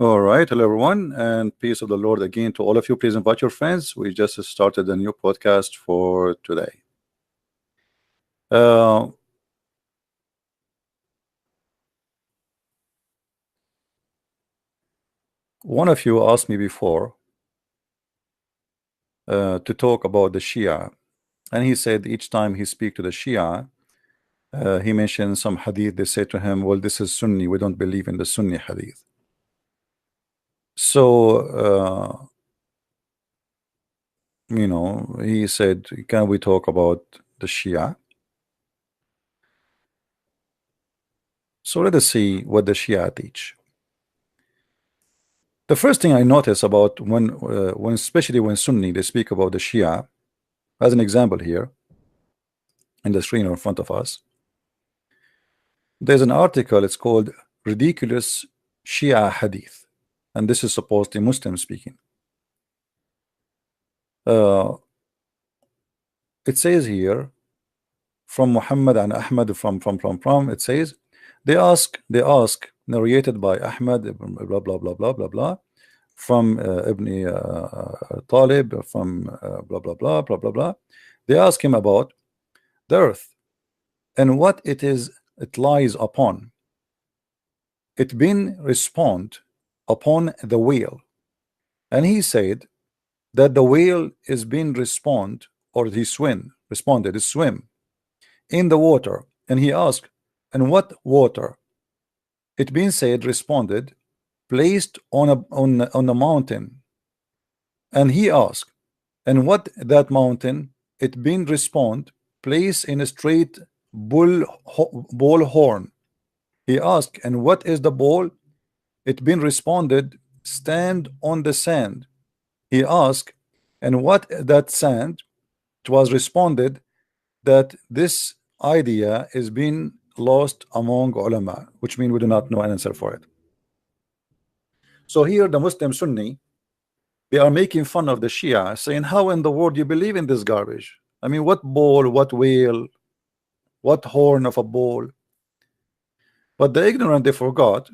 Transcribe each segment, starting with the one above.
All right, hello everyone, and peace of the Lord again to all of you. Please invite your friends. We just started a new podcast for today. Uh, one of you asked me before to talk about the Shia, and he said each time he speak to the Shia, he mentioned some hadith. They say to him, "Well, this is Sunni. We don't believe in the Sunni hadith." So he said, "Can we talk about the Shia?" So let us see what the Shia teach. The first thing I notice about when especially when Sunni they speak about the Shia, as an example here in the screen in front of us, there's an article. It's called "Ridiculous Shia Hadith," and this is supposedly Muslim speaking. It says here from Muhammad and Ahmad from it says they ask narrated by Ahmad blah blah blah blah blah blah from Ibn Talib from blah blah blah blah blah blah. They ask him about the earth and what it lies upon. It been respond upon the whale, and he said that the whale is being respond or he responded is swim in the water, and he asked, and what water? It been said responded placed on a mountain, and he asked, and what that mountain? It been respond placed in a straight ball horn. He asked, and what is the ball? It been responded stand on the sand. He asked, and what that sand? It was responded that this idea is being lost among ulama, which means we do not know an answer for it. So here the Muslim Sunni, they are making fun of the Shia, saying, how in the world you believe in this garbage? I mean, what ball, what whale, what horn of a bull? But the ignorant, they forgot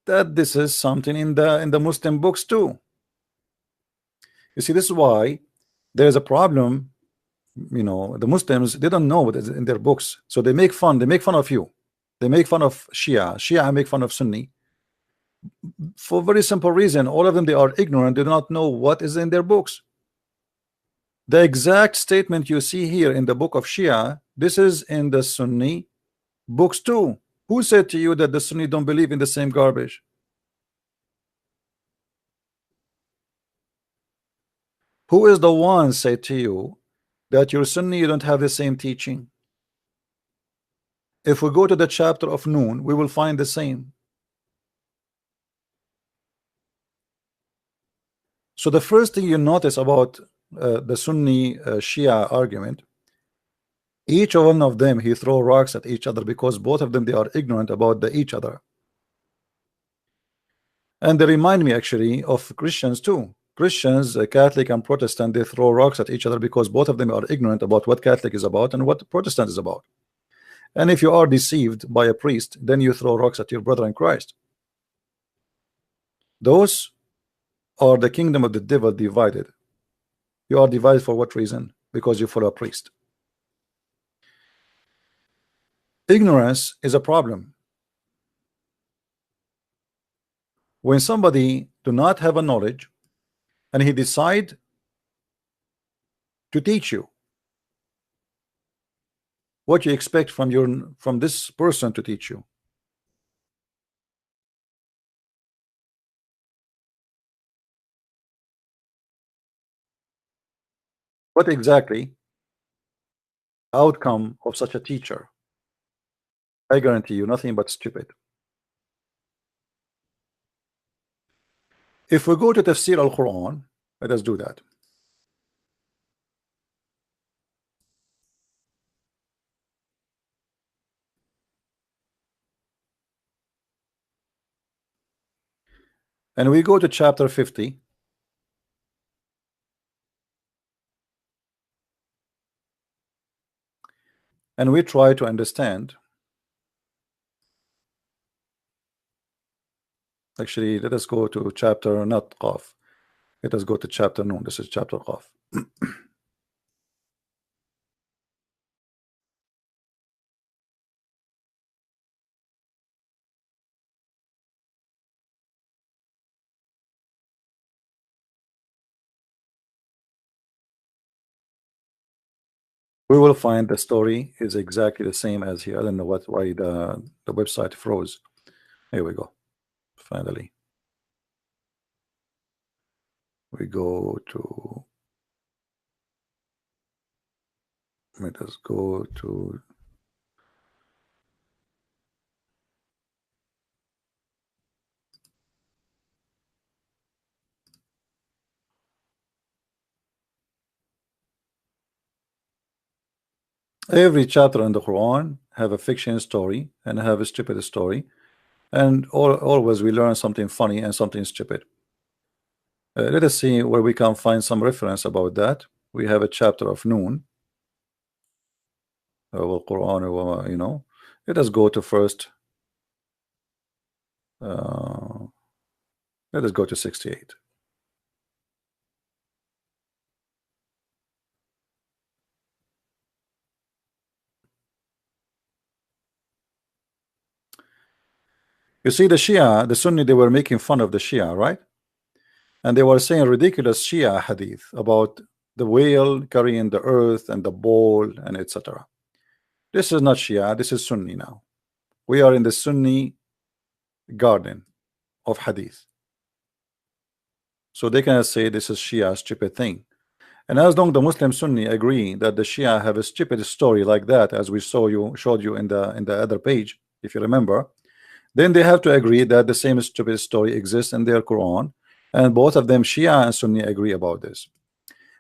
that this is something in the Muslim books too. You see, this is why there's a problem. The Muslims, they don't know what is in their books, so they make fun of you. They make fun of Shia make fun of Sunni for a very simple reason. All of them, they are ignorant. They do not know what is in their books. The exact statement you see here in the book of Shia, this is in the Sunni books too. Who said to you that the Sunni don't believe in the same garbage? Who is the one said to you that you're Sunni, you don't have the same teaching? If we go to the chapter of Noon, we will find the same. So the first thing you notice about the Sunni Shia argument, each one of them, he throw rocks at each other because both of them, they are ignorant about each other. And they remind me actually of Christians too. Christians, Catholic and Protestant, they throw rocks at each other because both of them are ignorant about what Catholic is about and what Protestant is about. And if you are deceived by a priest, then you throw rocks at your brother in Christ. Those are the kingdom of the devil divided. You are divided for what reason? Because you follow a priest. Ignorance is a problem. When somebody do not have a knowledge and he decide to teach you, what you expect from this person to teach you? What exactly outcome of such a teacher? I guarantee you nothing but stupid. If we go to Tafsir al-Quran, let us do that. And we go to chapter 50. And we try to understand Actually, let us go to chapter, not Qaf. Let us go to chapter Noon. This is chapter Qaf. We will find the story is exactly the same as here. I don't know why the website froze. Here we go. Finally, we go to. Let us go to. Every chapter in the Quran have a fiction story and have a stupid story, and always we learn something funny and something stupid. Let us see where we can find some reference about that. We have a chapter of Noon. Quran, you know. Let us go to first. Let us go to 68. You see, the Shia, the Sunni, they were making fun of the Shia, right? And they were saying ridiculous Shia hadith about the whale carrying the earth and the bowl and etc. This is not Shia, this is Sunni now. We are in the Sunni garden of hadith. So they cannot say this is Shia stupid thing. And as long the Muslim Sunni agree that the Shia have a stupid story like that, as we showed you in the other page, if you remember, then they have to agree that the same stupid story exists in their Quran, and both of them, Shia and Sunni, agree about this.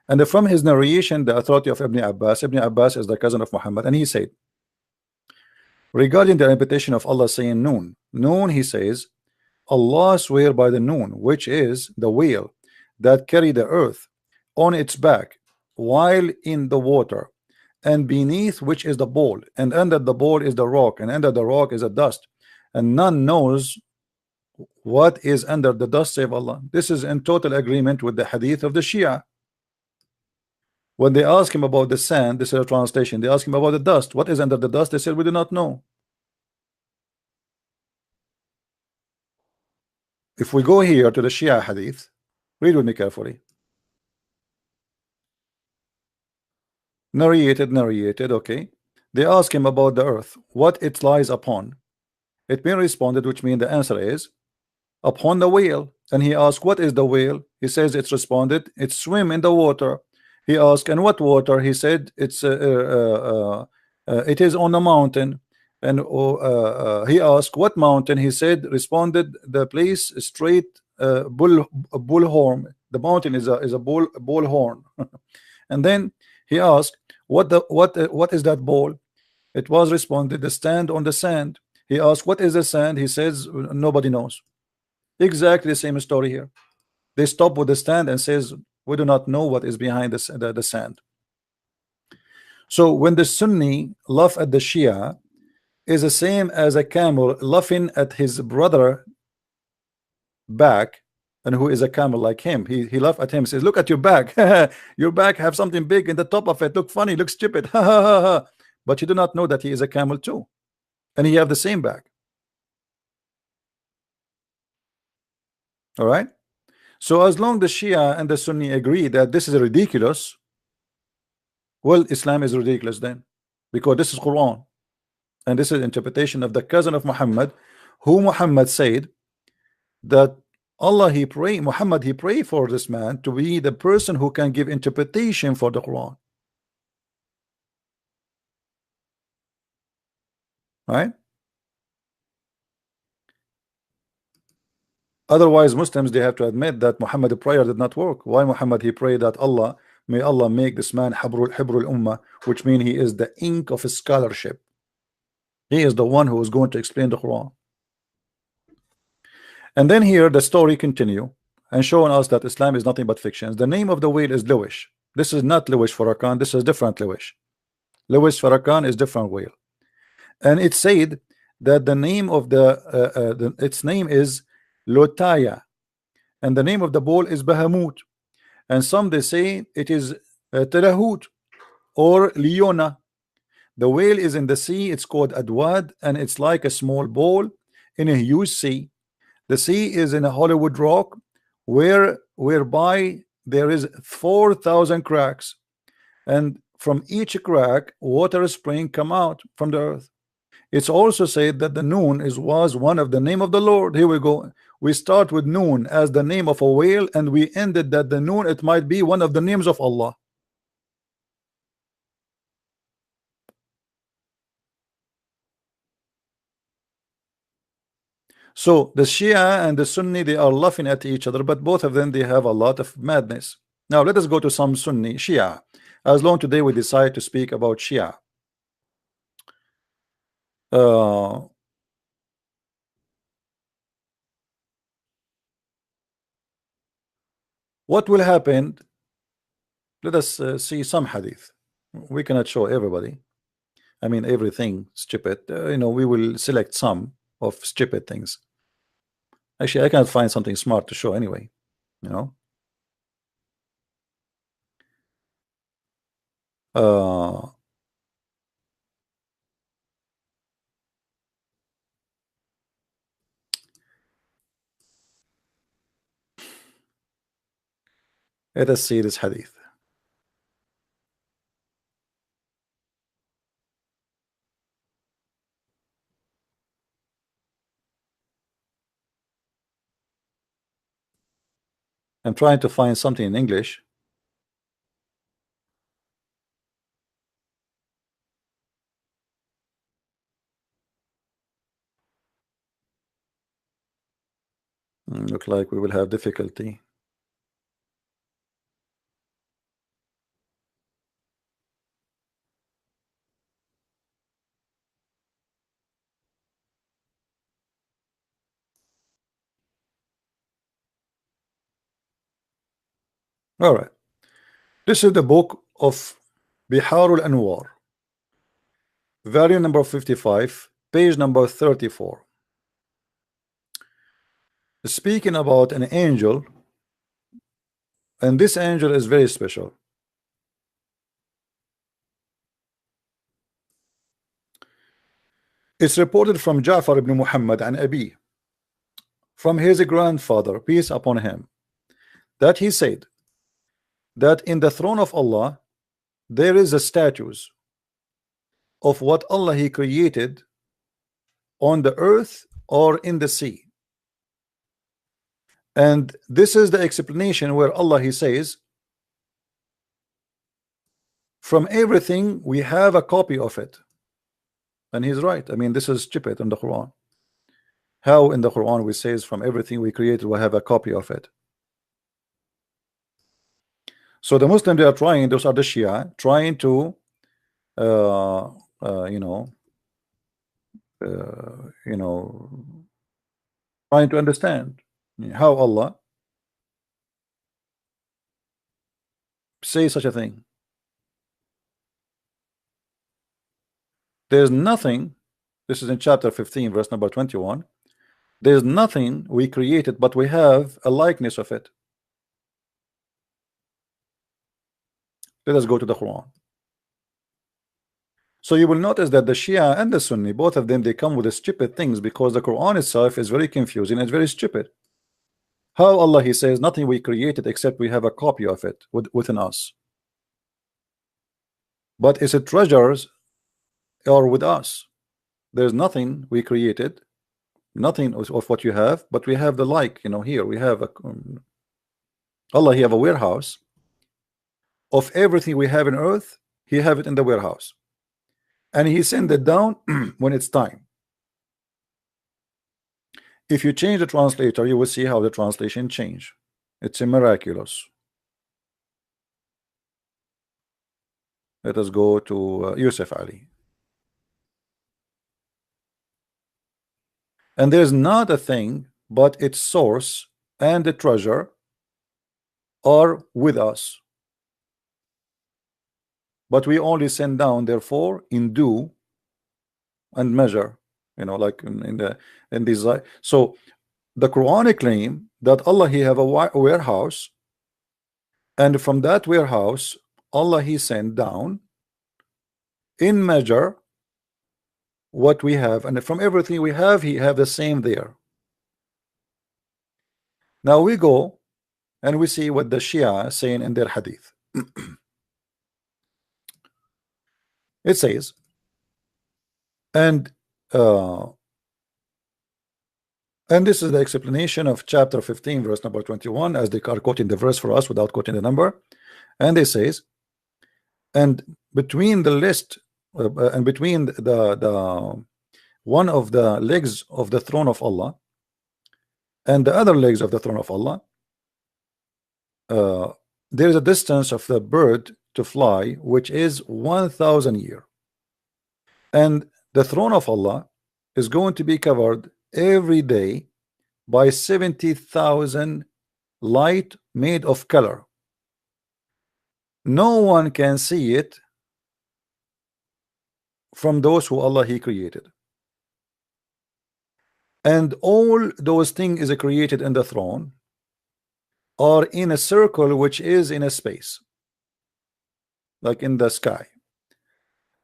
And from his narration, the authority of Ibn Abbas is the cousin of Muhammad, and he said, regarding the interpretation of Allah saying Noon, Noon, he says, Allah swear by the Noon, which is the whale that carry the earth on its back while in the water, and beneath which is the bowl, and under the bowl is the rock, and under the rock is a dust, and none knows what is under the dust save Allah. This is in total agreement with the hadith of the Shia. When they ask him about the sand, this is a translation, they ask him about the dust, what is under the dust? They said, we do not know. If we go here to the Shia hadith, read with me carefully. Narrated, okay. They ask him about the earth, what it lies upon. It been responded, which means the answer is upon the whale. And he asked, what is the whale? He says it's responded, it's swim in the water. He asked, and what water? He said it is on the mountain. And he asked, what mountain? He said, responded, the place straight bullhorn. The mountain is a bullhorn. And then he asked, what is that bowl? It was responded, the stand on the sand. He asked, what is the sand? He says, nobody knows. Exactly the same story here. They stop with the stand and says, we do not know what is behind the sand. So when the Sunni laugh at the Shia, is the same as a camel laughing at his brother back, and who is a camel like him. He laugh at him, says, look at your back. Your back have something big in the top of it. Look funny, look stupid. But you do not know that he is a camel too, and he have the same back. All right. So as long the Shia and the Sunni agree that this is ridiculous, well, Islam is ridiculous then, because this is Quran, and this is interpretation of the cousin of Muhammad, who Muhammad said that Allah Muhammad he pray for this man to be the person who can give interpretation for the Quran. Right? Otherwise, Muslims, they have to admit that Muhammad prayer did not work. Why Muhammad he prayed that may Allah make this man Hibrul Ummah, which means he is the ink of his scholarship. He is the one who is going to explain the Quran. And then here the story continue and showing us that Islam is nothing but fictions. The name of the whale is Lewis. This is not Lewis Farrakhan. This is different Lewis. Lewis Farrakhan is different whale. And it said that the name of its name is Lotaya, and the name of the bull is Bahamut, and some they say it is Terahut or Leona. The whale is in the sea, it's called Adwad, and it's like a small ball in a huge sea. The sea is in a Hollywood rock whereby there is 4,000 cracks, and from each crack water spring come out from the earth. It's also said that the Noon was one of the name of the Lord. Here we go. We start with Noon as the name of a whale, and we ended that the Noon, it might be one of the names of Allah. So the Shia and the Sunni, they are laughing at each other, but both of them, they have a lot of madness. Now let us go to some Sunni Shia. As long today we decide to speak about Shia. What will happen? Let us see some hadith. We cannot show everybody. I mean everything stupid. You know, we will select some of stupid things. Actually, I can't find something smart to show anyway. You know. Let us see this hadith. I'm trying to find something in English. Look like we will have difficulty. All right. This is the book of Biharul Anwar, volume number 55, page number 34. Speaking about an angel, and this angel is very special. It's reported from Ja'far ibn Muhammad and Abi, from his grandfather, peace upon him, that he said that in the throne of Allah there is a statues of what Allah he created on the earth or in the sea. And this is the explanation where Allah he says, from everything we have a copy of it. And he's right. I mean, this is stupid in the Quran. How in the Quran we says from everything we created we have a copy of it? So the Muslims, they are trying, those are the Shia, trying to you know, trying to understand how Allah say such a thing. There's nothing, this is in chapter 15 verse number 21, there's nothing we created but we have a likeness of it. Let us go to the Quran. So you will notice that the Shia and the Sunni, both of them, they come with the stupid things because the Quran itself is very confusing and very stupid. How Allah he says nothing we created except we have a copy of it within us. But is it treasures or with us? There's nothing we created, nothing of what you have, but we have the like, you know, here we have a Allah he have a warehouse of everything we have in earth. He have it in the warehouse, and he send it down when it's time. If you change the translator, you will see how the translation change. It's a miraculous. Let us go to Yusuf Ali. And there's not a thing but its source and the treasure are with us, but we only send down therefore in due and measure, you know, like in these. So the Quranic claim that Allah He have a warehouse, and from that warehouse Allah He sent down in measure what we have, and from everything we have He have the same there. Now we go and we see what the Shia is saying in their hadith. It says, and this is the explanation of chapter 15 verse number 21, as they are quoting the verse for us without quoting the number. And it says, and between the list and between the one of the legs of the throne of Allah and the other legs of the throne of Allah, there is a distance of the bird to fly, which is 1,000 years. And the throne of Allah is going to be covered every day by 70,000 light made of color. No one can see it from those who Allah He created. And all those things is created in the throne are in a circle which is in a space, like in the sky.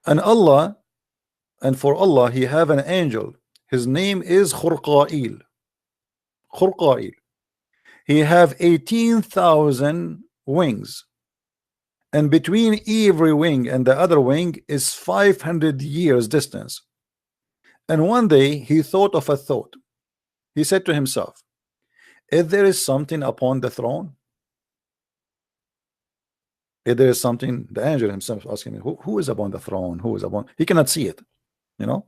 And Allah, and for Allah He have an angel. His name is Khurqa'il. Khurqa'il. He have 18,000 wings, and between every wing and the other wing is 500 years distance. And one day he thought of a thought. He said to himself, if there is something upon the throne, if there is something, the angel himself asking me, who is upon the throne? Who is upon? He cannot see it, you know.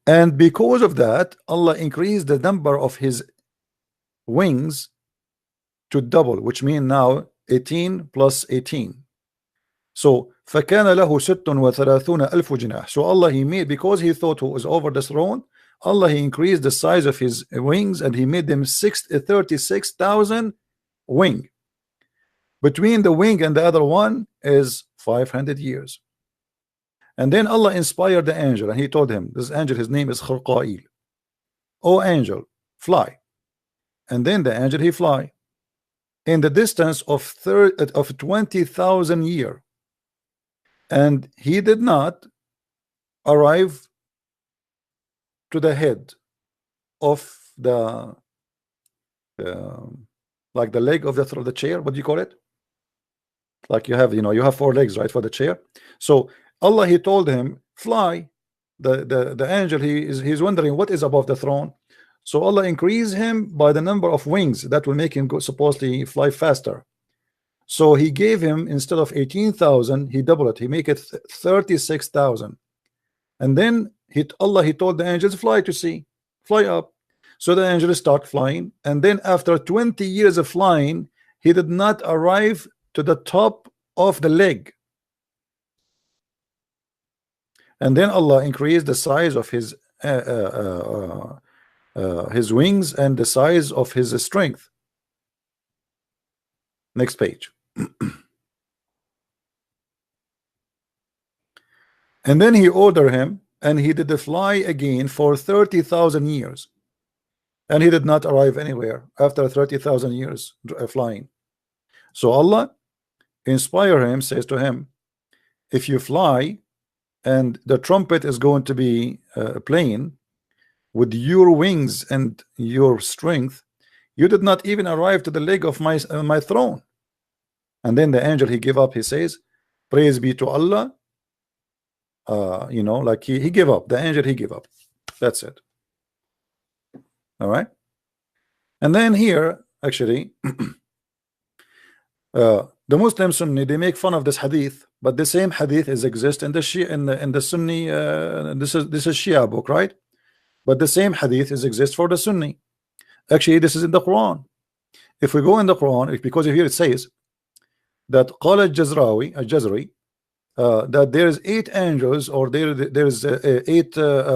And because of that, Allah increased the number of his wings to double, which means now 18 plus 18. So فَكَانَ لَهُ سِتٌّ وَثَلَاثُونَ أَلْفُ جِنَاحٍ. So Allah He made, because He thought who was over the throne, Allah He increased the size of his wings, and He made them 36,000 wing. Between the wing and the other one is 500 years. And then Allah inspired the angel, and He told him, this angel, his name is Khurqa'il. O angel, fly. And then the angel he fly in the distance of 20,000 years, and he did not arrive to the head of the like the leg of the chair. What do you call it? Like you have, you have 4 legs, right, for the chair. So Allah He told him, fly. The angel, he's wondering what is above the throne. So Allah increased him by the number of wings that will make him go, supposedly fly faster. So He gave him, instead of 18,000, He doubled it. He make it 36,000. And then Allah He told the angels, fly to see, fly up. So the angels start flying, and then after 20 years of flying, he did not arrive to the top of the leg. And then Allah increased the size of his wings and the size of his strength. Next page. And then He ordered him, and he did fly again for 30,000 years, and he did not arrive anywhere after 30,000 years flying. So Allah inspire him, says to him, if you fly and the trumpet is going to be playing with your wings and your strength, you did not even arrive to the leg of my throne. And then the angel, he gave up. He says, praise be to Allah. Like he gave up. The angel, he gave up. That's it. All right. And then here, actually, the Muslim Sunni, they make fun of this hadith, but the same hadith exists in the Shia, in the Sunni. This is Shia book, right? But the same hadith exists for the Sunni. Actually, this is in the Quran. If we go in the Quran, because here it says that قال الجزري that there is 8 angels, or there is 8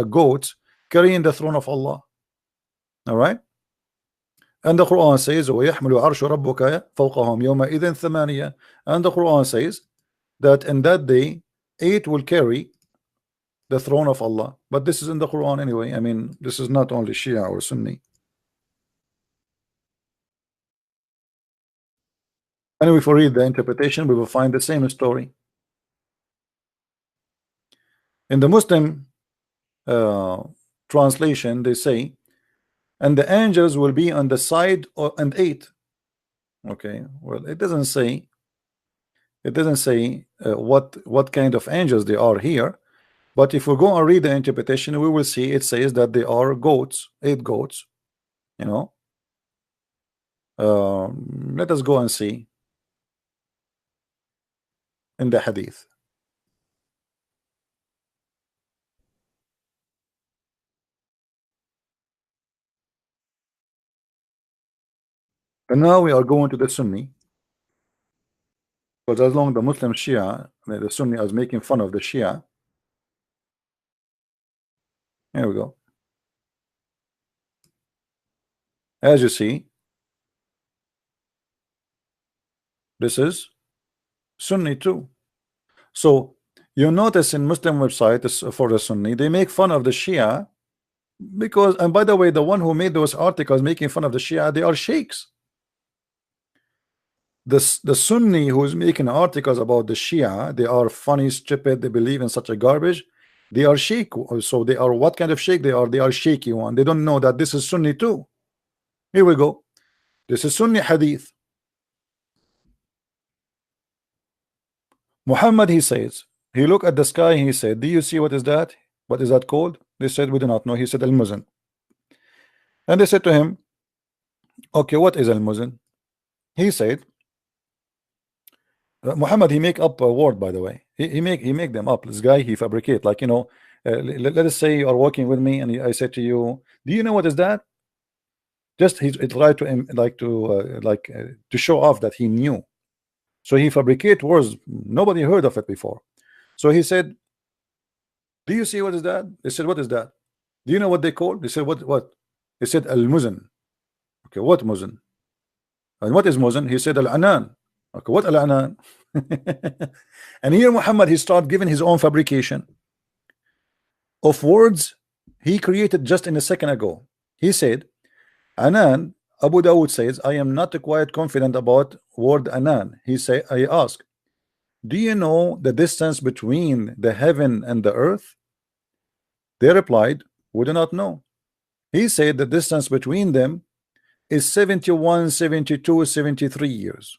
goats carrying the throne of Allah. All right. And the Quran says وَيَحْمِلُ عَرْشُ رَبُّكَ فَوْقَهُمْ يَوْمَئِذٍ ثَمَانِيَةٌ. And the Quran says that in that day 8 will carry the throne of Allah. But this is in the Quran anyway. I mean, this is not only Shia or Sunni. And if we read the interpretation, we will find the same story. In the Muslim translation, they say, and the angels will be on the side and 8. Okay, well, it doesn't say. It doesn't say what kind of angels they are here. But if we go and read the interpretation, we will see it says that they are goats, 8 goats. You know. Let us go and see in the hadith. And now we are going to the Sunni, because as long as the Muslim Shia, the Sunni is making fun of the Shia. Here we go. As you see, this is Sunni too. So you notice in Muslim website for the Sunni, they make fun of the Shia because, and by the way, the one who made those articles making fun of the Shia, they are sheikhs. The Sunni who's making articles about the Shia, they are funny, stupid, they believe in such a garbage. They are sheikh. So they are, what kind of sheikh they are? They are shaky one. They don't know that this is Sunni too. Here we go. This is Sunni hadith. Muhammad, he says, he looked at the sky and he said, do you see what is that? What is that called? They said, we do not know. He said, al-muzan. And they said to him, okay, what is al-muzan? He said, Muhammad, he make up a word, by the way. He make them up. This guy, he fabricate, like, you know, let us say you are working with me and I said to you, do you know what is that? Just he tried to show off that he knew. So he fabricate words nobody heard of it before. So he said, do you see what is that? They said, what is that? Do you know what they call? They said, what? He said, al-muzan. Okay, what muzan? And what is muzan? He said, al-anan. Okay, what al-anan? And here Muhammad, he started giving his own fabrication of words he created just in a second ago. He said, anan. Abu Dawud says, I am not quite confident about word anan. He say, I ask, do you know the distance between the heaven and the earth? They replied, we do not know. He said the distance between them is 71, 72, 73 years.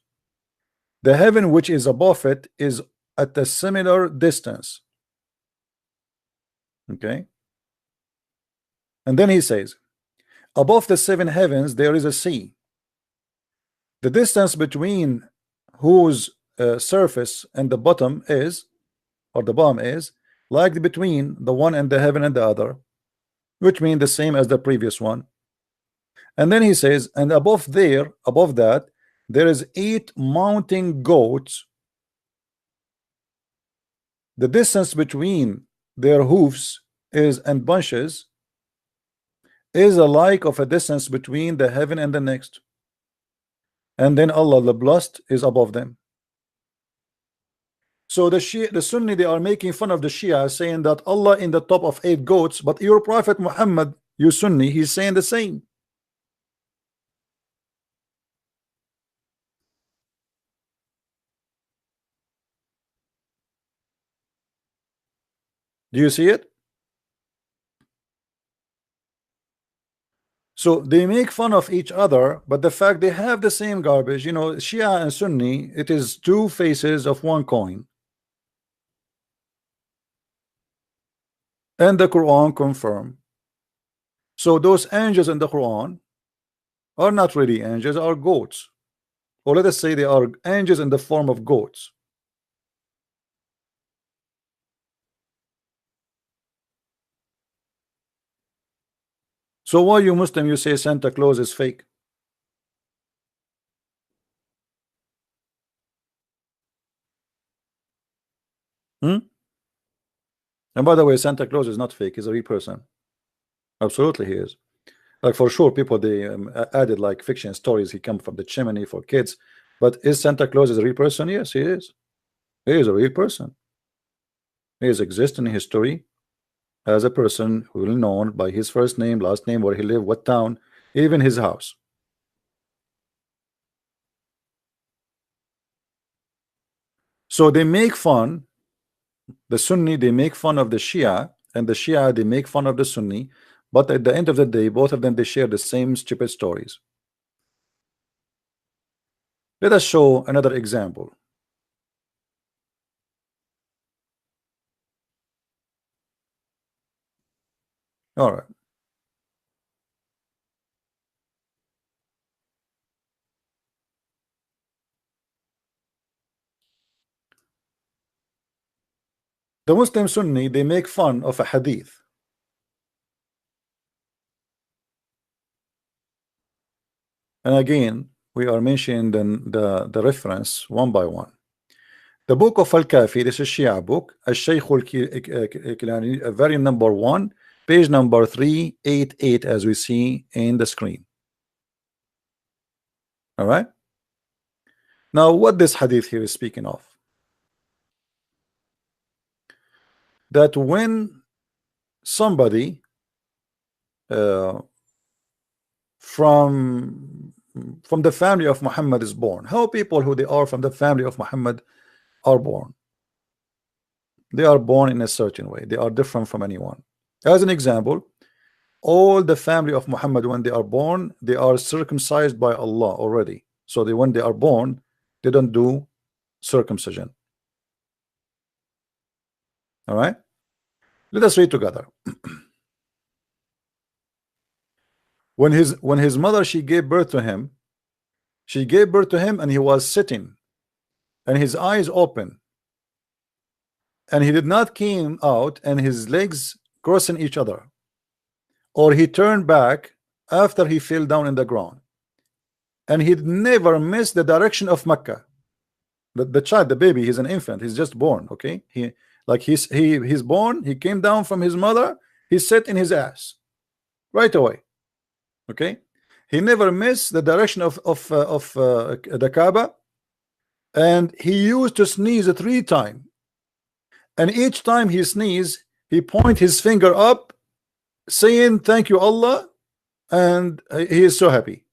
The heaven which is above it is at a similar distance. Okay. And then he says, above the 7 heavens there is a sea. The distance between whose surface and the bottom is, or the bottom is, like between the one and the heaven and the other, which means the same as the previous one. And then he says, and above that, there is 8 mounting goats. The distance between their hoofs is and bunches is alike of a distance between the heaven and the next. And then Allah the blessed is above them. So the Sunni, they are making fun of the Shia, saying that Allah in the top of 8 goats, but your Prophet Muhammad, you Sunni, he's saying the same. Do you see it? So they make fun of each other, but the fact they have the same garbage, you know, Shia and Sunni, it is 2 faces of one coin. And the Quran confirm. So those angels in the Quran are not really angels, are goats. Or let us say they are angels in the form of goats. So why you Muslim, you say Santa Claus is fake? And by the way, Santa Claus is not fake, he's a real person. Absolutely he is. Like for sure people, they added like fiction stories, he come from the chimney for kids. But is Santa Claus is a real person? Yes, he is. He is a real person. He is existing in history. as a person who will known by his first name, last name, where he lived, what town, even his house. So they make fun, the Sunni, they make fun of the Shia, and the Shia, they make fun of the Sunni, but at the end of the day, both of them, they share the same stupid stories. Let us show another example. All right. The Muslim Sunni, they make fun of a hadith. And again, we are mentioning the reference one by one. The book of Al-Kafi, this is Shia book, Al-Shaykh Al-Kilani, very number 1, page number 388, as we see in the screen. All right. Now, what this hadith here is speaking of? That when somebody from the family of Muhammad is born, how people who they are from the family of Muhammad are born? They are born in a certain way. They are different from anyone. As an example, all the family of Muhammad, when they are born, they are circumcised by Allah already. So when they are born, they don't do circumcision. All right, let us read together. When his mother, she gave birth to him, and he was sitting, and his eyes open, and he did not came out, and his legs crossing each other, or he turned back after he fell down in the ground, and he never missed the direction of Mecca. The child, the baby, he's an infant, he's just born. Okay, he's born, he came down from his mother, he sat in his ass right away. Okay, he never missed the direction of the Kaaba, and he used to sneeze 3 times, and each time he sneezed, he point his finger up, saying thank you Allah, and he is so happy.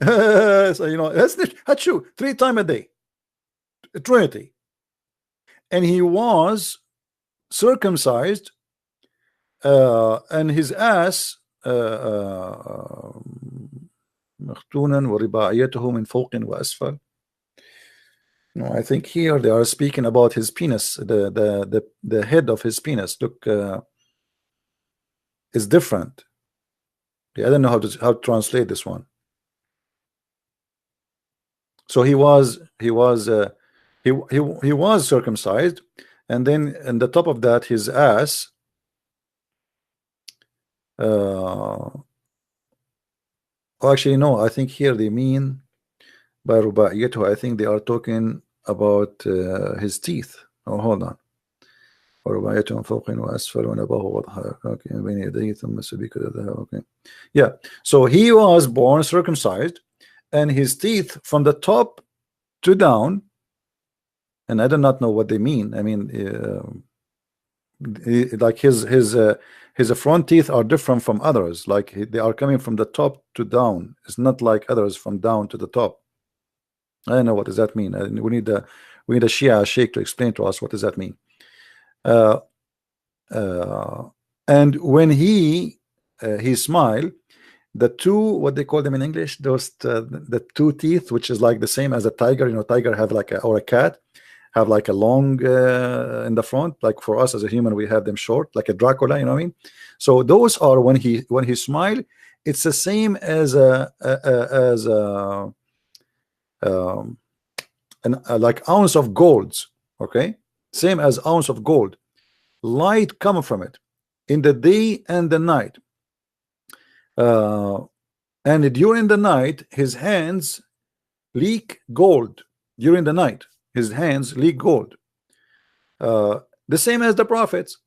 So you know, that's true. 3 times a day, Trinity. And he was circumcised, and his ass مختونا ورباعيته من فوق وأسفل. No, I think here they are speaking about his penis. The head of his penis look is different. I don't know how to translate this one. So he was circumcised, and then in the top of that, his ass actually no, I think here they mean by رباعيته, I think they are talking about his teeth. Oh, hold on. ورباعيته من فوق وأسفل ونباه وضحى بين يديه ثم سبيك الذهب. Okay, yeah. So he was born circumcised, and his teeth from the top to down, and I do not know what they mean. I mean, like his front teeth are different from others. Like they are coming from the top to down. It's not like others from down to the top. I don't know what does that mean. We need a Shia sheikh to explain to us what does that mean. And when he smiled, the two, what they call them in English, those the 2 teeth, which is like the same as a tiger. You know, tiger have like or a cat have like a long in the front. Like for us as a human, we have them short, like a Dracula. You know what I mean? So those are when he smile, it's the same as like ounce of gold. Okay, same as ounce of gold. Light coming from it in the day and the night. And during the night, his hands leak gold. During the night, his hands leak gold. The same as the prophets.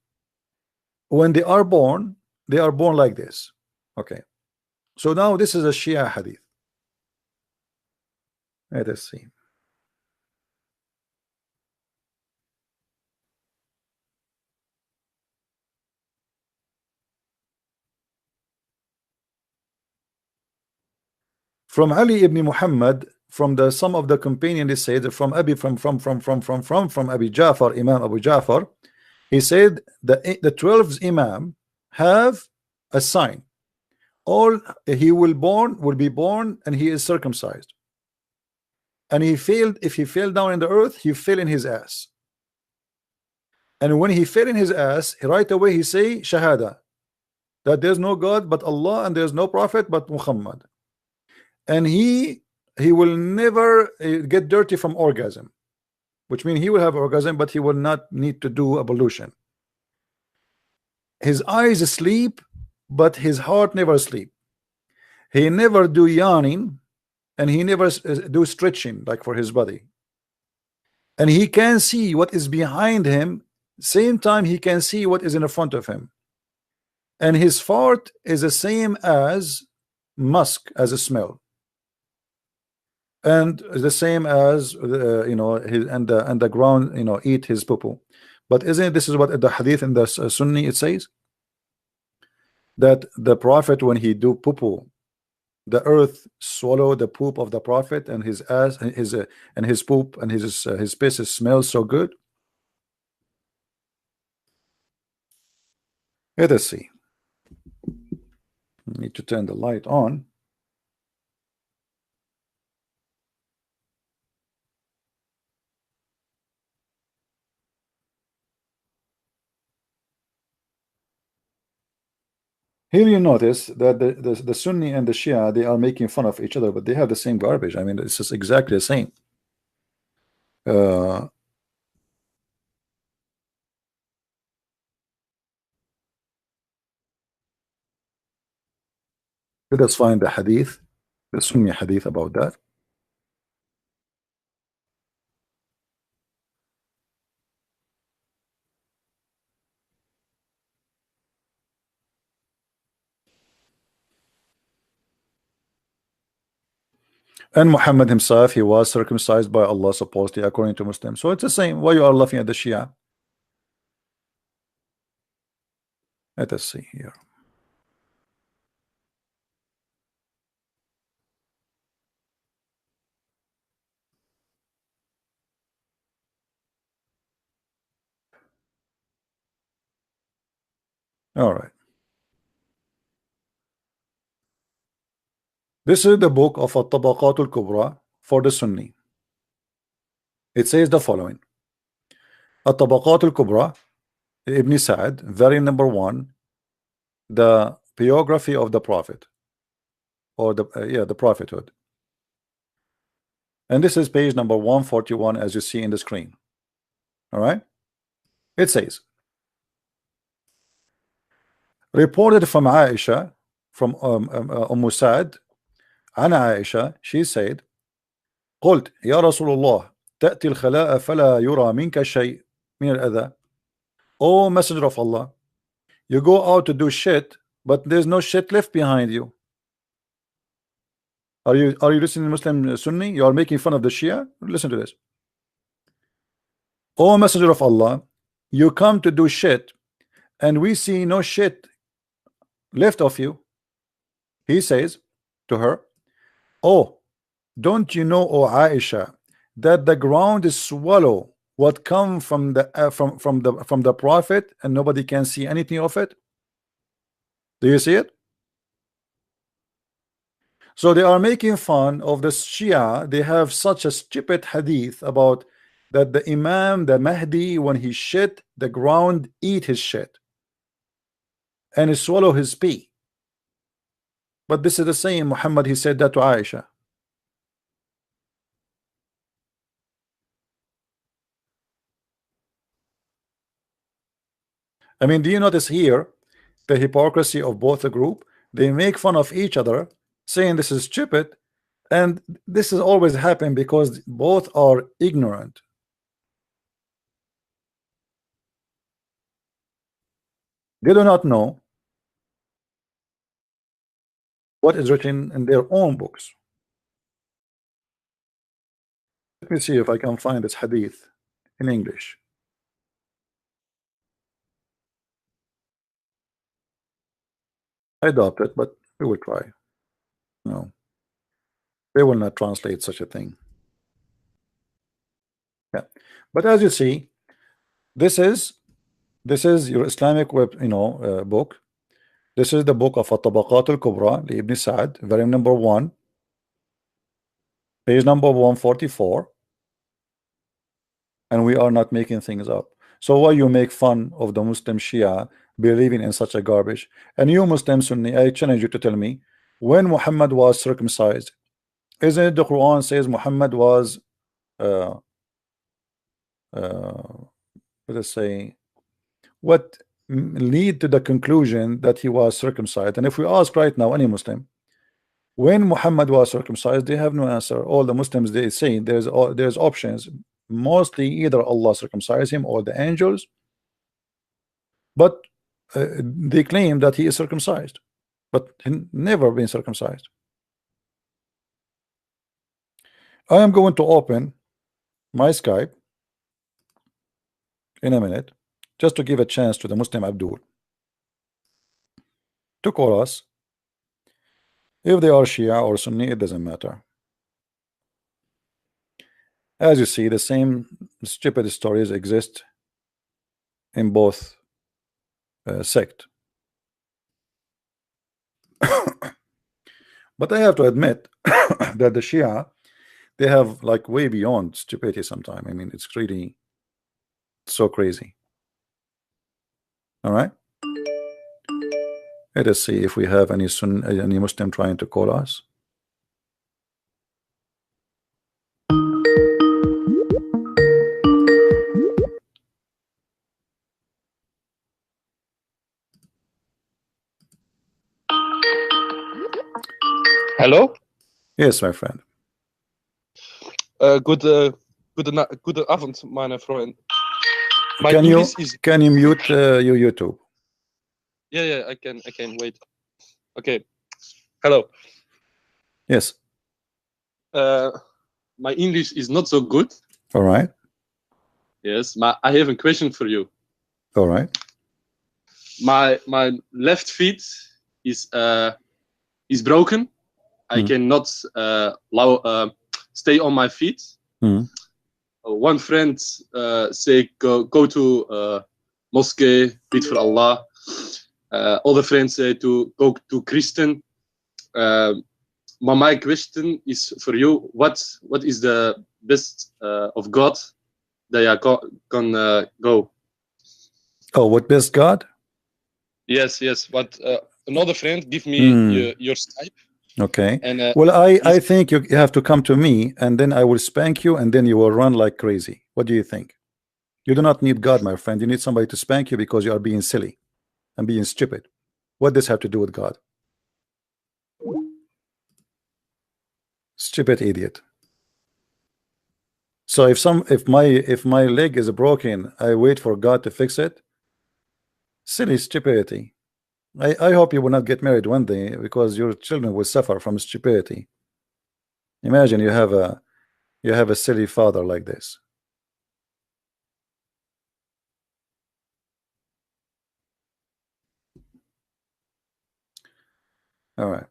When they are born like this. Okay. So now this is a Shia hadith. Let us see. From Ali ibn Muhammad, from the some of the companion, they said from Abi, from Abi Ja'far, Imam Abu Ja'far, he said the 12th Imam have a sign. All he will be born and he is circumcised. And he failed, if he fell down in the earth, he fell in his ass. And when he fell in his ass, right away he say Shahada, that there's no God but Allah and there's no prophet but Muhammad. And he will never get dirty from orgasm, which means he will have orgasm, but he will not need to do ablution. His eyes sleep, but his heart never sleep. He never do yawning, and he never do stretching like for his body. And he can see what is behind him, same time he can see what is in the front of him. And his fart is the same as musk, as a smell, and the same as you know, his and the ground, you know, eat his poo. But isn't it, this is what the hadith in the Sunni it says, that the prophet when he do poo, the earth swallow the poop of the prophet, and his ass, his and his poop and his piss smells so good. Let us see. I need to turn the light on. Here you notice that the Sunni and the Shia, they are making fun of each other, but they have the same garbage. I mean, it's just exactly the same. Let us find the hadith, the Sunni hadith about that. And Muhammad himself, he was circumcised by Allah supposedly according to Muslims. So it's the same. Why you are laughing at the Shia? Let us see here. All right. This is the book of At-Tabaqat al-Kubra for the Sunni. It says the following: At-Tabaqat al-Kubra, Ibn Sa'd, very number 1, the biography of the Prophet, or the the prophethood. And this is page number 141, as you see in the screen. All right. It says, reported from Aisha, from Sa'd, عن عائشة, she said, قلت يا رسول الله تأتي الخلاء فلا يرى منك شيء من الأذى. Oh messenger of Allah, you go out to do shit, but there's no shit left behind you. Are you listening, Muslim Sunni? You are making fun of the Shia? Listen to this. Oh messenger of Allah, you come to do shit, and we see no shit left of you. He says to her, oh, don't you know, O Aisha, that the ground is swallow what come from the from the prophet, and nobody can see anything of it? Do you see it? So they are making fun of the Shia. They have such a stupid hadith about that the Imam, the Mahdi, when he shit, the ground eat his shit and swallow his pee. But this is the same Muhammad, he said that to Aisha. I mean, do you notice here the hypocrisy of both the group? They make fun of each other, saying this is stupid, and this has always happened because both are ignorant. They do not know what is written in their own books. Let me see if I can find this hadith in English. I doubt it, but we will try. No. They will not translate such a thing. Yeah, but as you see, this is your Islamic web, book. This is the book of At-Tabaqat al-Kubra Ibn Sa'd, volume number 1, page number 144, and we are not making things up. So why you make fun of the Muslim Shia believing in such a garbage? And you Muslim Sunni, I challenge you to tell me when Muhammad was circumcised. Isn't it the Quran says Muhammad was let us say what lead to the conclusion that he was circumcised? And if we ask right now any Muslim when Muhammad was circumcised, they have no answer. All the Muslims, they say there's options, mostly either Allah circumcised him or the angels, but they claim that he is circumcised, but he never been circumcised. I am going to open my Skype in a minute just to give a chance to the Muslim Abdul to call us. If they are Shia or Sunni, it doesn't matter. As you see, the same stupid stories exist in both sect. But I have to admit that the Shia, they have like way beyond stupidity sometimes. I mean, it's really so crazy. All right, let us see if we have any Muslim trying to call us. Hello? Yes, my friend. Good Abend, meine Freund. My Can you English is... can you mute your YouTube? Yeah, I can wait. Okay. Hello. Yes. My English is not so good. All right. Yes, I have a question for you. All right. My left feet is broken. I cannot stay on my feet. One friend say go to mosque, read for Allah. Other friends say to go to Christian. My question is for you: what is the best of God that I can go? Oh, what best God? Yes. But another friend give me your Skype. Okay. And well, I think you have to come to me, and then I will spank you, and then you will run like crazy. What do you think? You do not need God, my friend. You need somebody to spank you because you are being silly and being stupid. What does this have to do with God? Stupid idiot. So if my leg is broken, I wait for God to fix it. Silly stupidity. I hope you will not get married one day because your children will suffer from stupidity. Imagine you have a silly father like this. All right.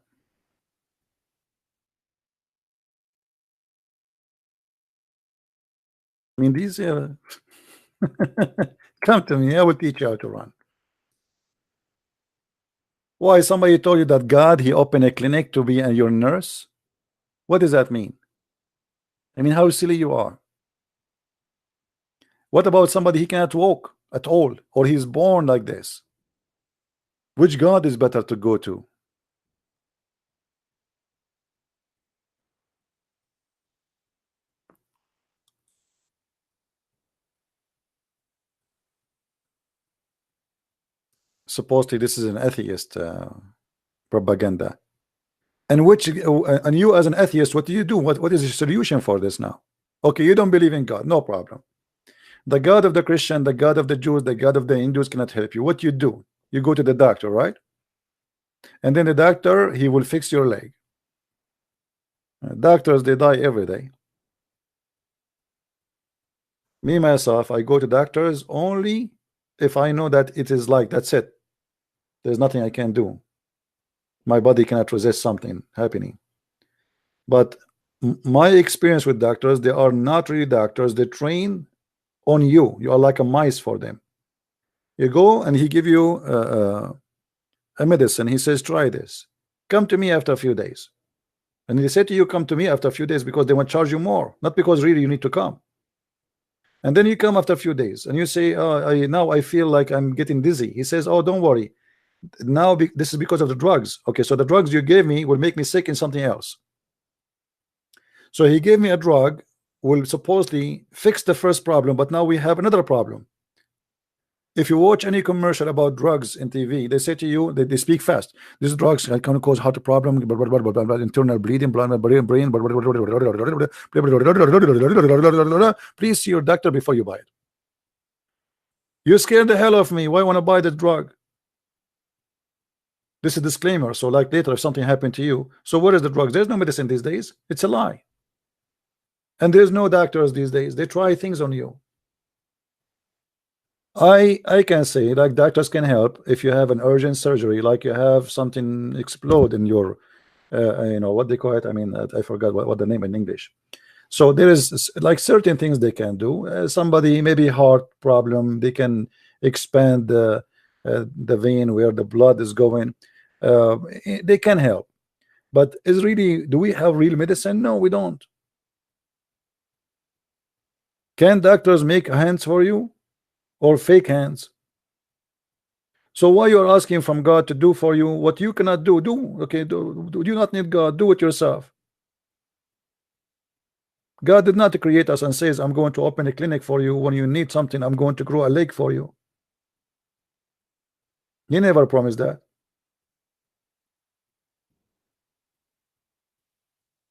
I mean, these come to me. I will teach you how to run. Why? Somebody told you that God, he opened a clinic to be your nurse? What does that mean? I mean, how silly you are. What about somebody he cannot walk at all, or he's born like this? Which God is better to go to? Supposedly this is an atheist propaganda. And you as an atheist, what do you do? What is the solution for this now? Okay, you don't believe in God, no problem. The God of the Christian, the God of the Jews, the God of the Hindus cannot help you. What you do? You go to the doctor, right? And then the doctor, he will fix your leg. Doctors, they die every day. Me myself, I go to doctors only if I know that it is like that's it. There's nothing I can do. My body cannot resist something happening. But My experience with doctors, they are not really doctors. They train on you. You are like a mice for them. You go and he give you a medicine. He says, try this. Come to me after a few days. And they say to you, come to me after a few days because they want to charge you more, not because really you need to come. And then you come after a few days and you say, oh, now I feel like I'm getting dizzy. He says, oh, don't worry. Now this is because of the drugs. Okay, so the drugs you gave me will make me sick in something else. So he gave me a drug, will supposedly fix the first problem, but now we have another problem. If you watch any commercial about drugs in TV, they say to you, they speak fast. These drugs can cause heart problem, internal bleeding, brain. Please see your doctor before you buy it. You scared the hell of me. Why want to buy the drug? This is a disclaimer. So like later, if something happened to you, so where is the drugs? There's no medicine these days. It's a lie. And there's no doctors these days. They try things on you. I can say like doctors can help if you have an urgent surgery, like you have something explode in your you know what they call it. I mean, I forgot what the name in English. So there is like certain things they can do. Somebody maybe heart problem, they can expand the vein where the blood is going. They can help. But is really, do we have real medicine? No, we don't. Can doctors make hands for you or fake hands? So why you are asking from God to do for you what you cannot do? Okay, do you not need God? Do it yourself. God did not create us and says, I'm going to open a clinic for you. When you need something, I'm going to grow a leg for you. He never promised that.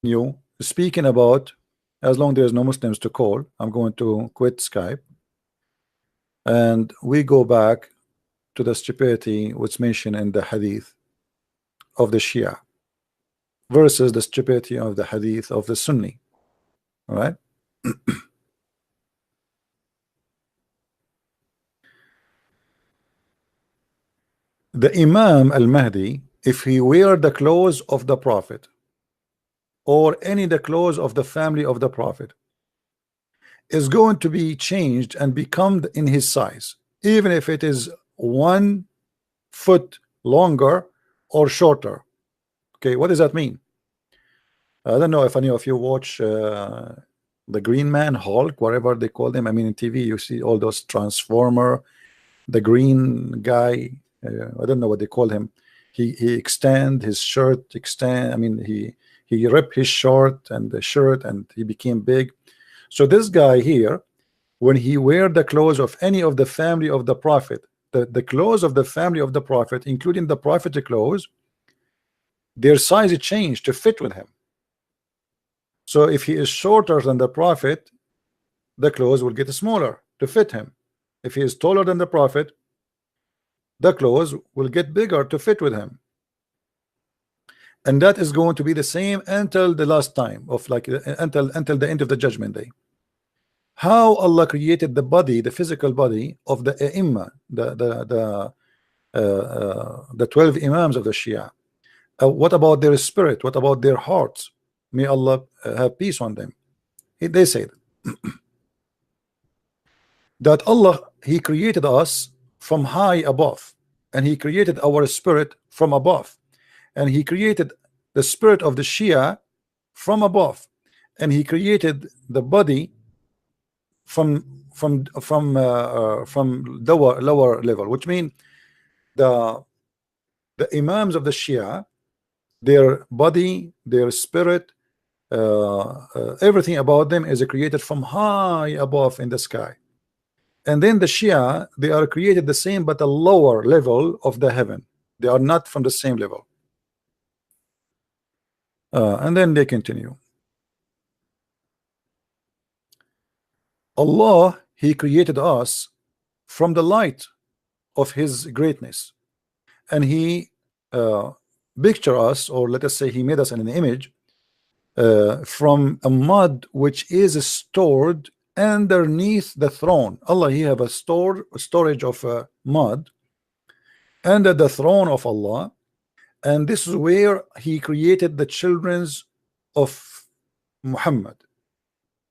You speaking about, as long there's no Muslims to call, I'm going to quit Skype. And we go back to the stupidity what's mentioned in the hadith of the Shia versus the stupidity of the hadith of the Sunni. All right. The Imam al-Mahdi, if he wear the clothes of the Prophet or any the clothes of the family of the Prophet, is going to be changed and become in his size, even if it is 1 foot longer or shorter. Okay, what does that mean? I don't know if any of you watch the Green Man, Hulk, whatever they call them. I mean, in TV you see all those Transformer, the green guy. I don't know what they call him. He extend his shirt, extend. I mean, he ripped his short and the shirt, and he became big. So this guy here, when he wear the clothes of any of the family of the Prophet, the clothes of the family of the Prophet, including the prophetic clothes, their size changed to fit with him. So if he is shorter than the Prophet, the clothes will get smaller to fit him. If he is taller than the Prophet, the clothes will get bigger to fit with him. And that is going to be the same until the last time of like until the end of the judgment day. How Allah created the body, the physical body of the Imam, the 12 Imams of the Shia. What about their spirit? What about their hearts? May Allah have peace on them. They said that Allah, He created us from high above, and He created our spirit from above, and He created the spirit of the Shia from above, and He created the body from lower level, which means the Imams of the Shia, their body, their spirit, everything about them is created from high above in the sky. And then the Shia, they are created the same but a lower level of the heaven. They are not from the same level. And then they continue. Allah, He created us from the light of His greatness, and He picture us, or let us say He made us in an image from a mud which is stored underneath the throne. Allah, He have a storage of mud under the throne of Allah, and this is where He created the childrens of Muhammad.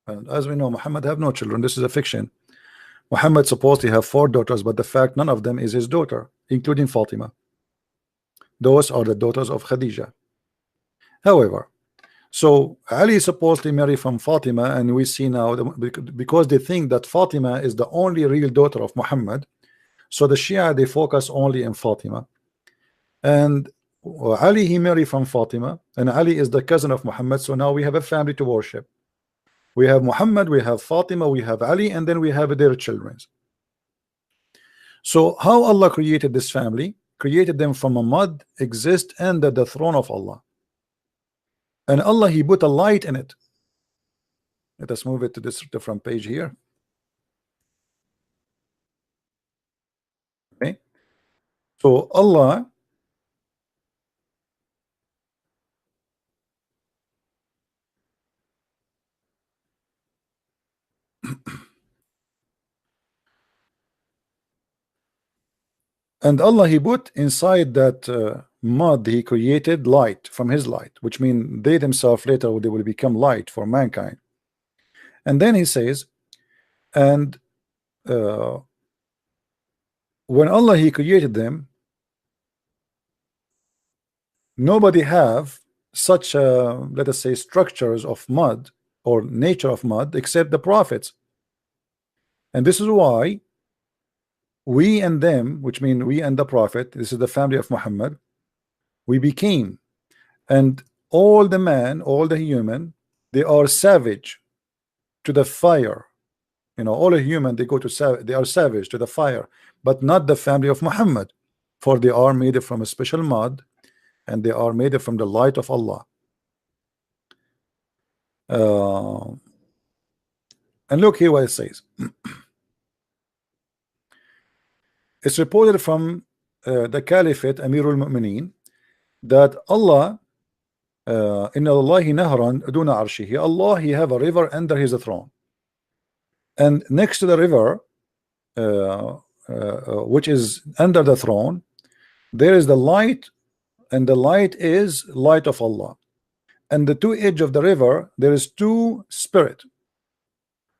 And as we know, Muhammad have no children. This is a fiction. Muhammad supposedly have 4 daughters, but the fact none of them is his daughter, including Fatima. Those are the daughters of Khadija. However, so Ali supposedly married from Fatima, and we see now because they think that Fatima is the only real daughter of Muhammad, so the Shia they focus only in Fatima. And Ali he married from Fatima, and Ali is the cousin of Muhammad. So now we have a family to worship. We have Muhammad, we have Fatima, we have Ali, and then we have their children. So how Allah created this family? Created them from a mud, exist under the throne of Allah. And Allah he put a light in it. Let us move it to this different page here. Okay. So Allah and Allah he put inside that mud he created light from his light, which means they themselves later they will become light for mankind. And then he says, and when Allah he created them, nobody have such let us say structures of mud or nature of mud except the prophets. And this is why we and them, which mean we and the prophet, this is the family of Muhammad, we became, and all the man, all the human, they are savage to the fire. You know, all the human they go to they are savage to the fire, but not the family of Muhammad, for they are made from a special mud, and they are made from the light of Allah. And look here what it says. It's reported from the Caliphate Amirul Mu'mineen that Allah inna Allahi nahran duna arshihi, Allah he have a river under his throne, and next to the river which is under the throne there is the light, and the light is light of Allah. And the two edge of the river there is 2 spirit.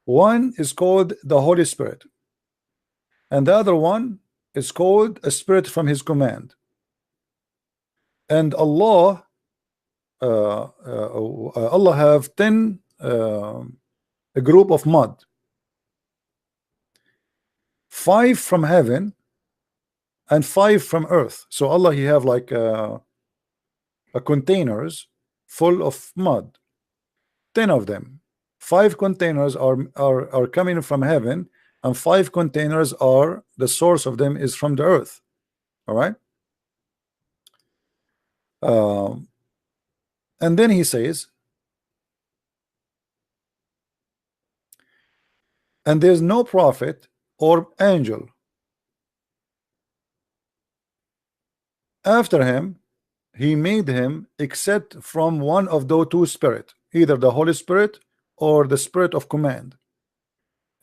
One is called the Holy Spirit, and the other one is called a spirit from his command. And Allah Allah have 10 a group of mud, 5 from heaven and 5 from earth. So Allah he have like a containers full of mud, 10 of them. 5 containers are coming from heaven, and 5 containers are the source of them is from the earth. All right. And then he says, and there's no prophet or angel after him, he made him except from one of those 2 spirits, either the Holy Spirit or the spirit of command.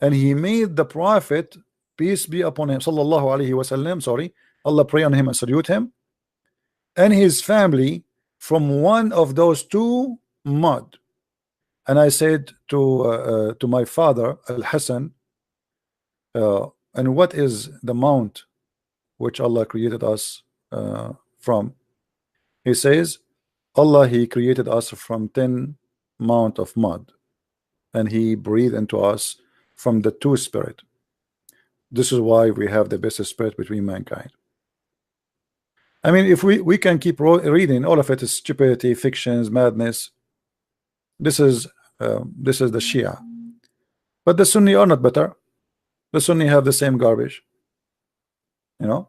And he made the prophet, peace be upon him, sallallahu alaihi wasallam, sorry, Allah pray on him and salute him, and his family from one of those 2 mud. And I said to my father Al-Hassan, and what is the mount which Allah created us from? He says, Allah he created us from 10 mount of mud, and he breathed into us from the 2 spirit. This is why we have the best spirit between mankind. I mean, if we can keep reading, all of it is stupidity, fictions, madness. This is the Shia, but the Sunni are not better. The Sunni have the same garbage, you know.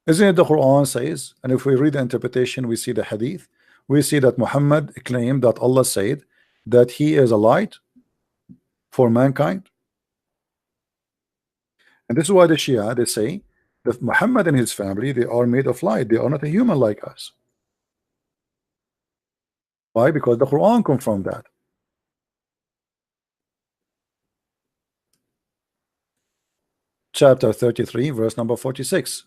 Isn't it the Quran says? And if we read the interpretation, we see the hadith, we see that Muhammad claimed that Allah said that he is a light for mankind. And this is why the Shia they say that Muhammad and his family they are made of light, they are not a human like us. Why? Because the Quran confirmed that. Chapter 33 verse number 46.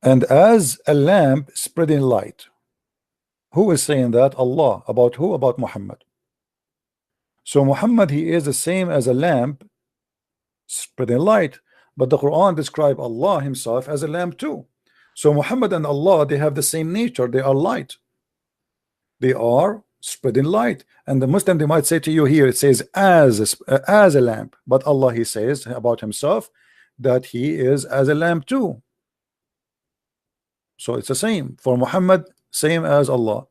and as a lamp spreading light. Who is saying that? Allah. About who? About Muhammad. So Muhammad, he is the same as a lamp spreading light, but the Quran describe Allah himself as a lamp too. So Muhammad and Allah, they have the same nature. They are light. They are spreading light. And the Muslim, they might say to you here, it says as a lamp, but Allah, he says about himself that he is as a lamp too. So it's the same for Muhammad, same as Allah.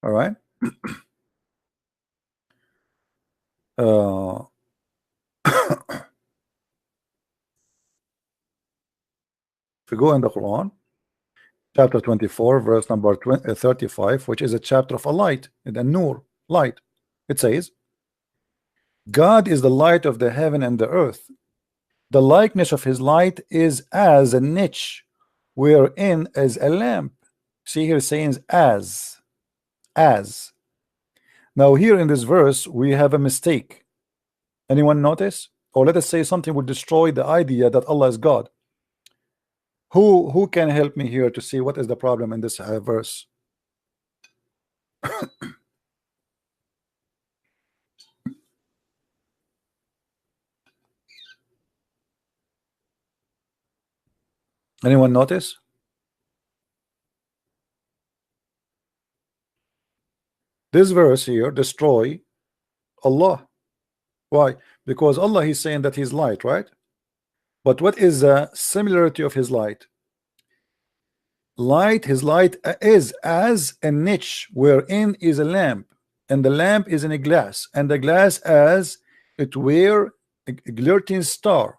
All right. uh, if you go in the Quran, chapter 24, verse number 35, which is a chapter of a light, the nur, light, it says, God is the light of the heaven and the earth. The likeness of his light is as a niche, wherein is a lamp. See here saying as. Now here in this verse we have a mistake. Anyone notice? Or let us say something would destroy the idea that Allah is God. Who can help me here to see what is the problem in this verse? Anyone notice? This verse here destroy Allah. Why? Because Allah, he's saying that he's light, right? But what is the similarity of his light? His light is as a niche wherein is a lamp, and the lamp is in a glass, and the glass as it were a glirting star.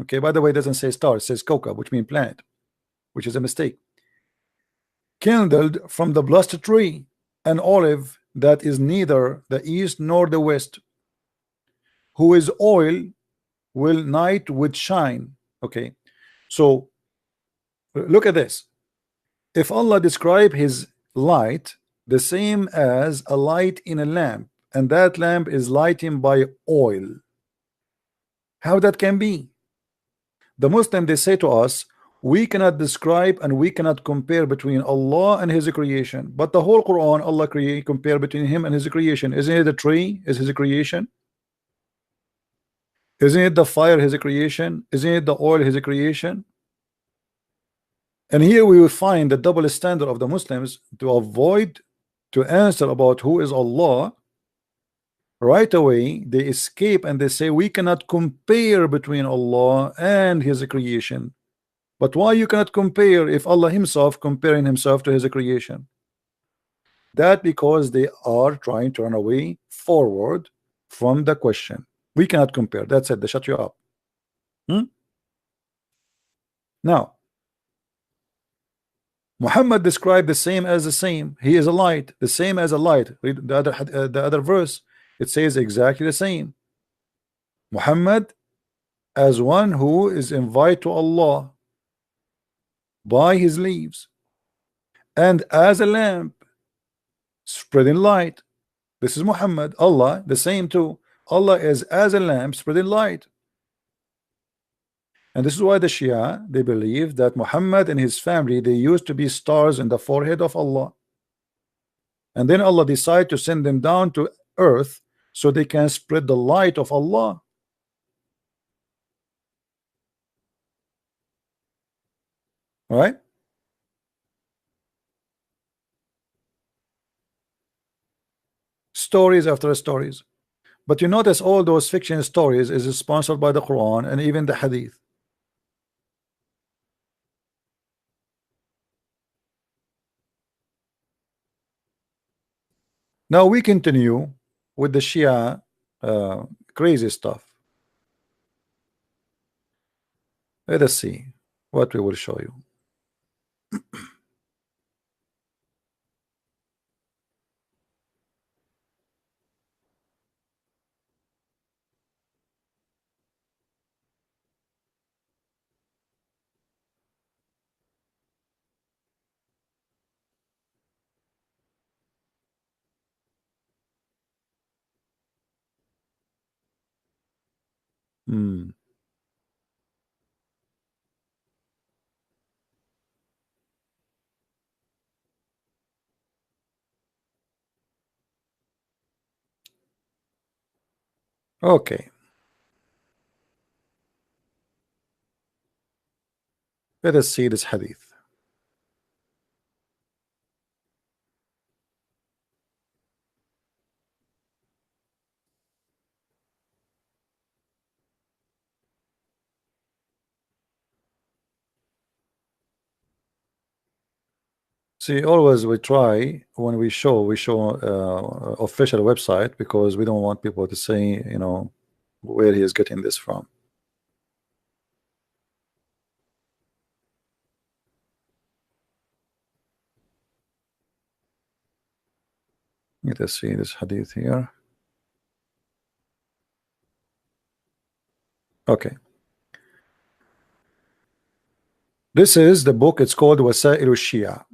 Okay, by the way, it doesn't say star, it says kawkab, which means planet, which is a mistake. Kindled from the blessed tree, an olive that is neither the east nor the west, whose oil will night would shine. Okay, so look at this. If Allah describe his light the same as a light in a lamp, and that lamp is lighting by oil, how that can be? The Muslim, they say to us, we cannot describe and we cannot compare between Allah and his creation, but the whole Quran, Allah compare between him and his creation. Isn't it the tree is his creation? Isn't it the fire his creation? Isn't it the oil his creation? And here we will find the double standard of the Muslims to avoid to answer about who is Allah. Right away they escape and they say we cannot compare between Allah and his creation. But why you cannot compare if Allah himself comparing himself to his creation? That because they are trying to run away forward from the question. We cannot compare. That's it. They shut you up. Now Muhammad described the same as the same. He is a light, the same as a light. Read the other verse. It says exactly the same. Muhammad as one who is invited to Allah by his leaves, and as a lamp spreading light. This is Muhammad. Allah the same too. Allah is as a lamp spreading light. And this is why the Shia, they believe that Muhammad and his family, they used to be stars in the forehead of Allah, and then Allah decided to send them down to earth so they can spread the light of Allah. All right. Stories after stories. But you notice all those fiction stories is sponsored by the Quran and even the Hadith. Now we continue with the Shia crazy stuff. Let us see what we will show you. Hmm. Okay. Let us see this hadith. See, always we try when we show official website, because we don't want people to say, you know, where he is getting this from. Let us see this hadith here. Okay. This is the book. It's called Wasail al-Shia.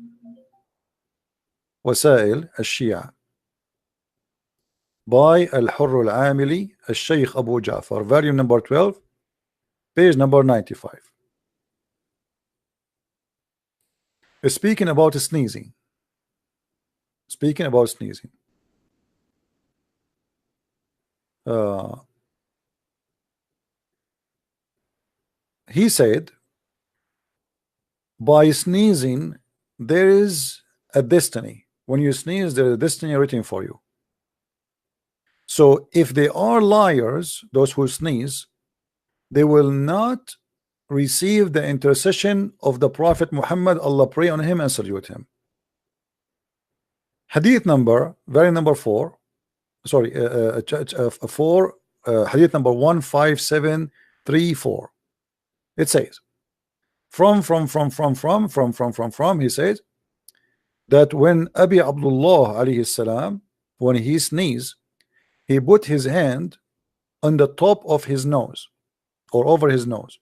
Wasail al-Shia by Al-Hurr al-Amili, Al-Shaykh Abu Ja'far, volume number 12, page number 95. Speaking about sneezing. Speaking about sneezing. He said, by sneezing, there is a destiny. When you sneeze, there is a destiny waiting for you. So if they are liars, those who sneeze, they will not receive the intercession of the Prophet Muhammad. Allah pray on him and salute him. Hadith number, very number 4. Sorry, 4. Hadith number 15734. It says, from, he says that when Abi Abdullah alayhi salam, when he sneezed, he put his hand on the top of his nose or over his nose,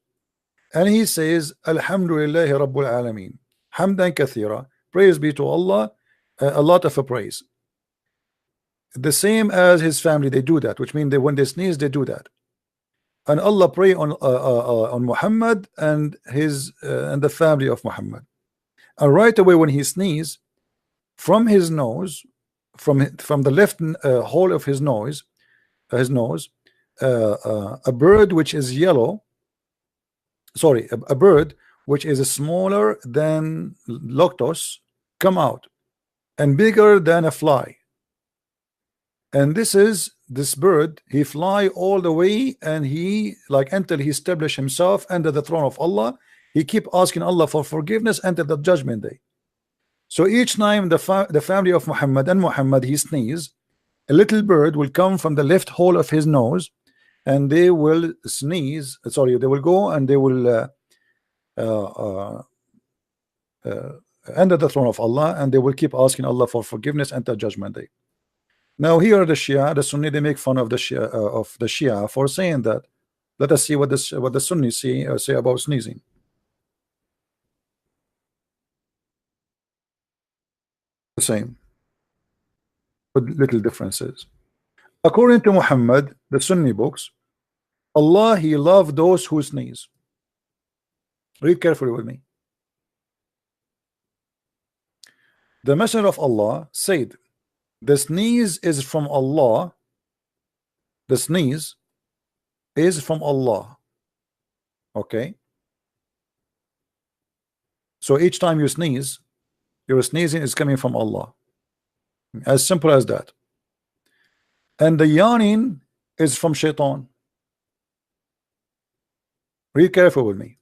and he says, Alhamdulillahi Rabbul Alameen, Hamdan Kathira, praise be to Allah, a lot of praise. The same as his family, they do that, which means that when they sneeze, they do that. And Allah pray on Muhammad and his and the family of Muhammad. And right away when he sneezes, from his nose, from the left hole of his nose, a bird which is yellow, sorry, a bird which is smaller than lotus come out and bigger than a fly. And this bird, he fly all the way, and he, like, until he establish himself under the throne of Allah. He keep asking Allah for forgiveness until the judgment day. So each time the family of Muhammad and Muhammad he sneeze, a little bird will come from the left hole of his nose, and they will sneeze. Sorry, they will go and they will under the throne of Allah, and they will keep asking Allah for forgiveness until judgment day. Now here the Shia, the Sunni, they make fun of the Shia for saying that. Let us see what the Sunnis say about sneezing. The same, with little differences. According to Muhammad, the Sunni books, Allah, he loved those who sneeze. Read carefully with me. The Messenger of Allah said, the sneeze is from Allah. The sneeze is from Allah. Okay. So each time you sneeze, your sneezing is coming from Allah. As simple as that. And the yawning is from shaitan. Read carefully with me.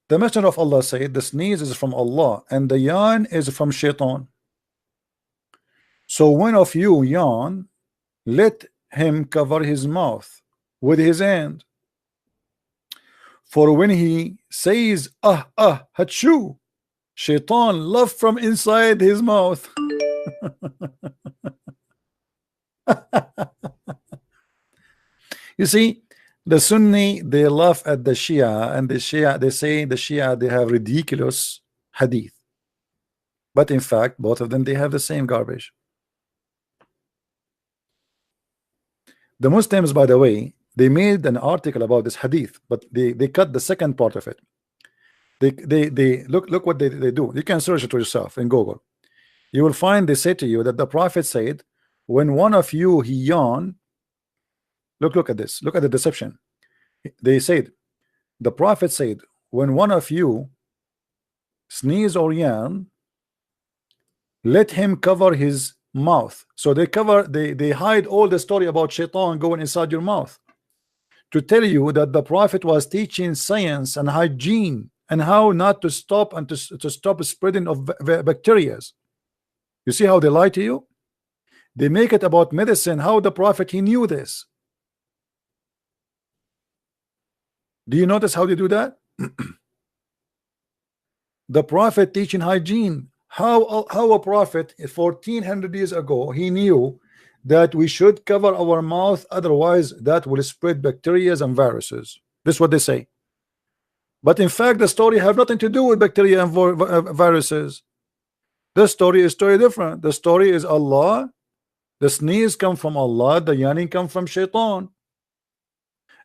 The Messenger of Allah said, the sneeze is from Allah, and the yawn is from shaitan. So when of you yawn, let him cover his mouth with his hand. For when he says, hachu, shaitan laugh from inside his mouth. You see, the Sunni, they laugh at the Shia, and the Shia, they say the Shia, they have ridiculous hadith. But in fact, both of them, they have the same garbage. The Muslims, by the way, They made an article about this hadith, but they cut the second part of it. They look what they do. You can search it for yourself in Google. You will find they say to you that the Prophet said, when one of you he yawn, look at this, look at the deception. They said, the Prophet said, when one of you sneeze or yawn, let him cover his mouth. So they hide all the story about shaitan going inside your mouth to tell you that the Prophet was teaching science and hygiene and how not to stop and to stop spreading of bacteria. You see how they lie to you? They make it about medicine, how the Prophet he knew this. Do you notice how they do that? The Prophet teaching hygiene. How a Prophet 1400 years ago he knew that we should cover our mouth, otherwise that will spread bacteria and viruses. This is what they say. But in fact the story have nothing to do with bacteria and viruses. The story is totally different. The story is Allah. The sneeze come from Allah, the yawning come from shaitan.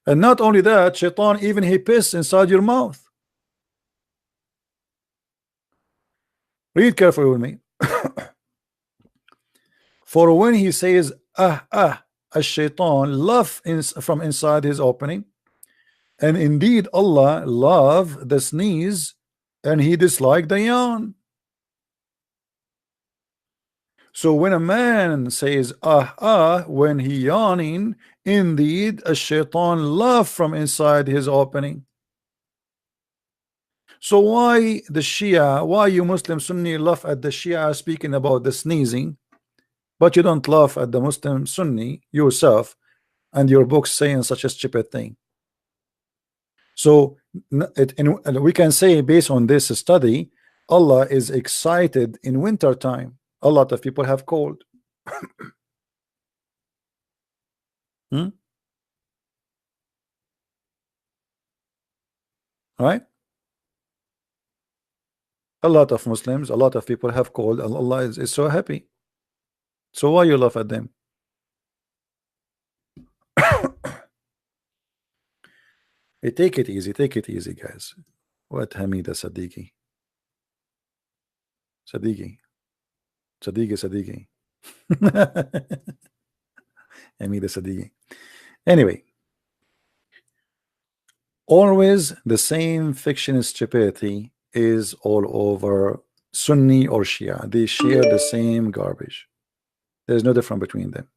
And not only that, shaitan even he piss inside your mouth. Read carefully with me. For when he says shaitan laugh from inside his opening, and indeed Allah love the sneeze and he dislike the yawn. So when a man says when he yawning, indeed a shaitan laugh from inside his opening. So why the Shia, why you Muslim Sunni laugh at the Shia speaking about the sneezing, but you don't laugh at the Muslim Sunni yourself and your books saying such a stupid thing? So we can say based on this study, Allah is excited in winter time. A lot of people have cold. Right? A lot of Muslims, a lot of people have cold, and Allah is so happy. So why you laugh at them? Hey, take it easy, guys. What Hamida Sadiqi? Sadiqi. Hamida Sadiqi. Anyway, always the same fiction stupidity is all over Sunni or Shia. They share the same garbage. There's no difference between them.